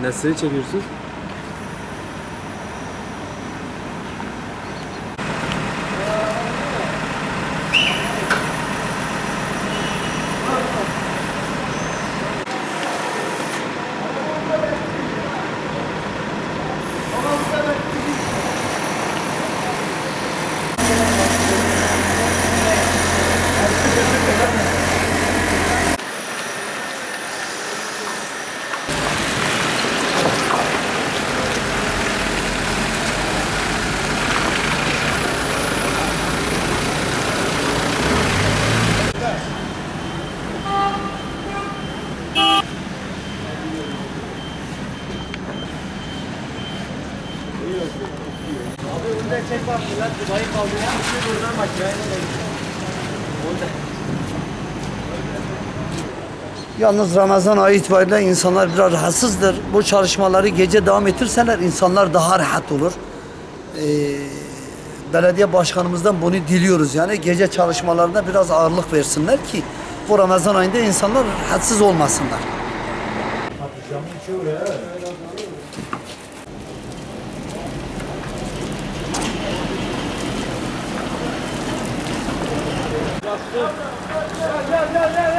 Nesini çekiyorsun? Abi önde çek bak millet Dubai'yi kaldırıyor. Buradan makineye Yalnız Ramazan ayı itibariyle insanlar biraz rahatsızdır. Bu çalışmaları gece devam ettirseler insanlar daha rahat olur. Belediye başkanımızdan bunu diliyoruz yani. Gece çalışmalarına biraz ağırlık versinler ki bu Ramazan ayında insanlar rahatsız olmasınlar. Gel.